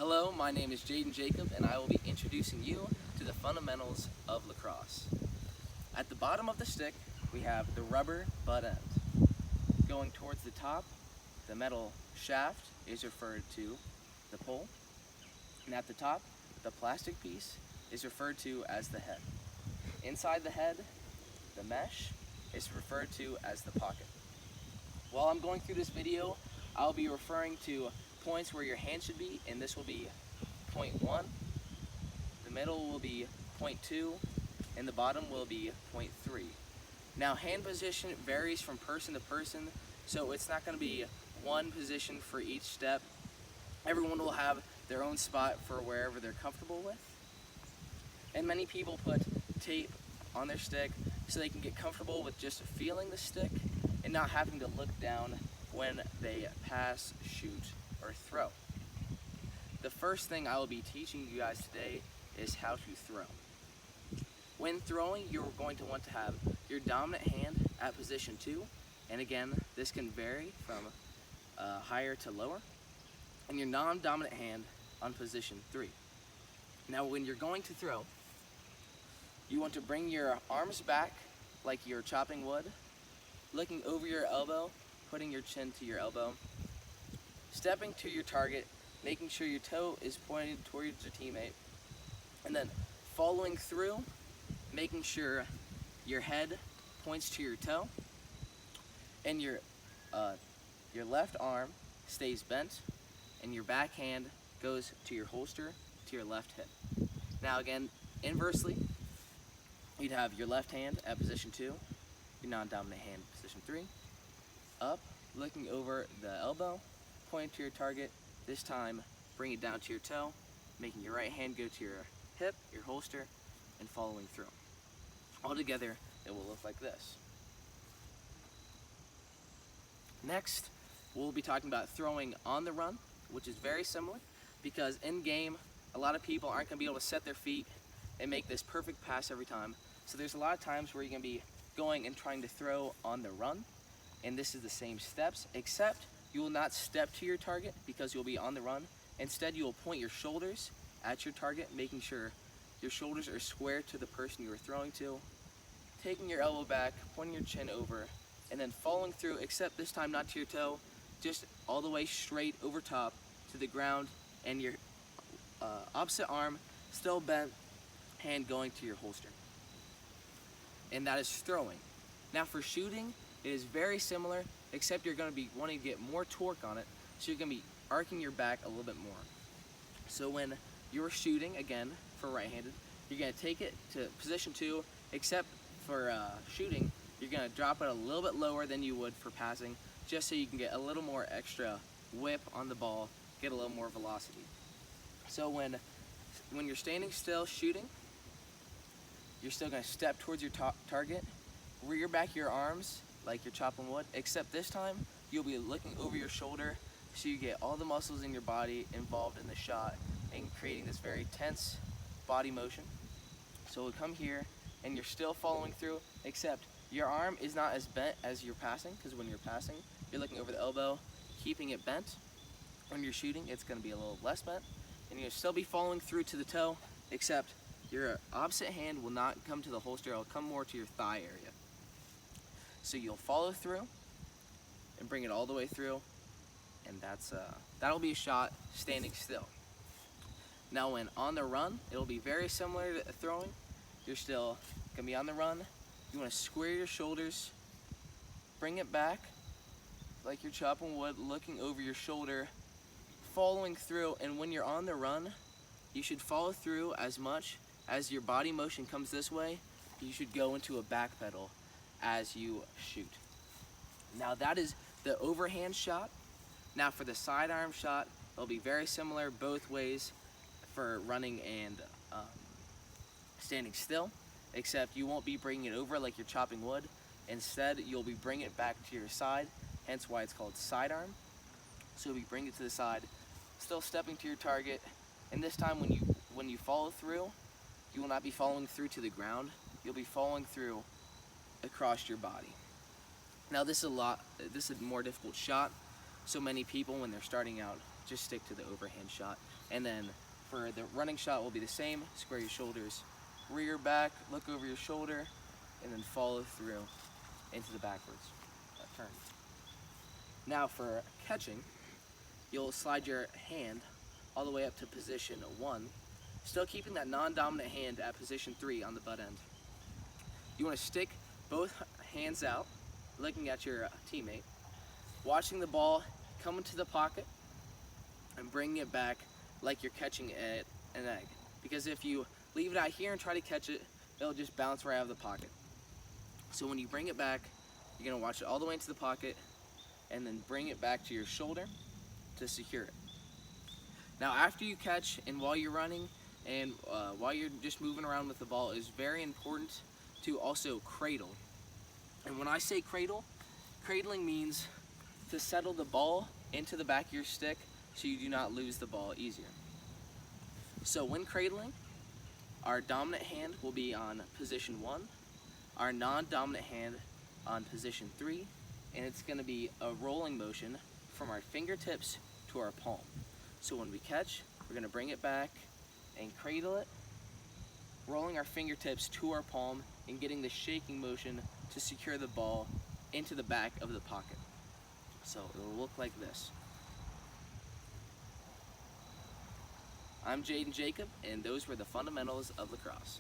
Hello, my name is Jaden Jacob, and I will be introducing you to the fundamentals of lacrosse. At the bottom of the stick, we have the rubber butt end. Going towards the top, the metal shaft is referred to the pole, and at the top, the plastic piece is referred to as the head. Inside the head, the mesh is referred to as the pocket. While I'm going through this video, I'll be referring to points where your hand should be, and this will be point 1, the middle will be point 2, and the bottom will be point 3. Now, hand position varies from person to person, so it's not going to be one position for each step. Everyone will have their own spot for wherever they're comfortable with. And many people put tape on their stick so they can get comfortable with just feeling the stick and not having to look down when they pass, shoot, or throw. The first thing I will be teaching you guys today is how to throw. When throwing, you're going to want to have your dominant hand at position 2, and again, this can vary from higher to lower, and your non-dominant hand on position 3. Now, when you're going to throw, you want to bring your arms back like you're chopping wood, looking over your elbow, putting your chin to your elbow, stepping to your target, making sure your toe is pointed towards your teammate, and then following through, making sure your head points to your toe, and your left arm stays bent, and your back hand goes to your holster to your left hip. Now again, inversely, you'd have your left hand at position 2, your non-dominant hand position 3, up, looking over the elbow, point to your target. This time, bring it down to your toe, making your right hand go to your hip, your holster, and following through. Altogether, it will look like this. Next, we'll be talking about throwing on the run, which is very similar because in game, a lot of people aren't going to be able to set their feet and make this perfect pass every time. So there's a lot of times where you're going to be going and trying to throw on the run, and this is the same steps, except you will not step to your target because you'll be on the run. Instead, you will point your shoulders at your target, making sure your shoulders are square to the person you are throwing to, taking your elbow back, pointing your chin over, and then following through, except this time not to your toe, just all the way straight over top to the ground, and your opposite arm still bent, hand going to your holster. And that is throwing. Now for shooting, it is very similar, except you're going to be wanting to get more torque on it, so you're going to be arcing your back a little bit more. So when you're shooting, again, for right-handed, you're going to take it to position 2, except for shooting, you're going to drop it a little bit lower than you would for passing, just so you can get a little more extra whip on the ball, get a little more velocity. So when you're standing still shooting, you're still going to step towards your target, rear back your arms like you're chopping wood, except this time you'll be looking over your shoulder so you get all the muscles in your body involved in the shot and creating this very tense body motion. So we'll come here and you're still following through, except your arm is not as bent as you're passing, because when you're passing, you're looking over the elbow, keeping it bent. When you're shooting, it's going to be a little less bent, and you'll still be following through to the toe, except your opposite hand will not come to the holster, it'll come more to your thigh area. So you'll follow through and bring it all the way through, and that'll be a shot standing still. Now when on the run, it'll be very similar to throwing. You're still gonna be on the run. You wanna square your shoulders, bring it back like you're chopping wood, looking over your shoulder, following through, and when you're on the run, you should follow through as much as your body motion comes this way. You should go into a back pedal as you shoot. Now that is the overhand shot. Now for the sidearm shot, it'll be very similar both ways for running and standing still, except you won't be bringing it over like you're chopping wood. Instead, you'll be bringing it back to your side, hence why it's called sidearm. So you'll be bringing it to the side, still stepping to your target, and this time when you follow through, you will not be following through to the ground, you'll be following through across your body. Now this is a more difficult shot, so many people when they're starting out just stick to the overhand shot. And then for the running shot will be the same. Square your shoulders, rear back, look over your shoulder, and then follow through into the backwards turn. Now for catching, you'll slide your hand all the way up to position 1, still keeping that non-dominant hand at position 3 on the butt end. You want to stick both hands out, looking at your teammate, watching the ball come into the pocket, and bringing it back like you're catching an egg. Because if you leave it out here and try to catch it, it'll just bounce right out of the pocket. So when you bring it back, you're going to watch it all the way into the pocket and then bring it back to your shoulder to secure it. Now after you catch and while you're running and while you're just moving around with the ball, it's very important to also cradle. And when I say cradle, cradling means to settle the ball into the back of your stick so you do not lose the ball easier. So when cradling, our dominant hand will be on position 1, our non-dominant hand on position 3, and it's going to be a rolling motion from our fingertips to our palm. So when we catch, we're going to bring it back and cradle it, rolling our fingertips to our palm and getting the shaking motion to secure the ball into the back of the pocket. So it'll look like this. I'm Jaden Jacob, and those were the fundamentals of lacrosse.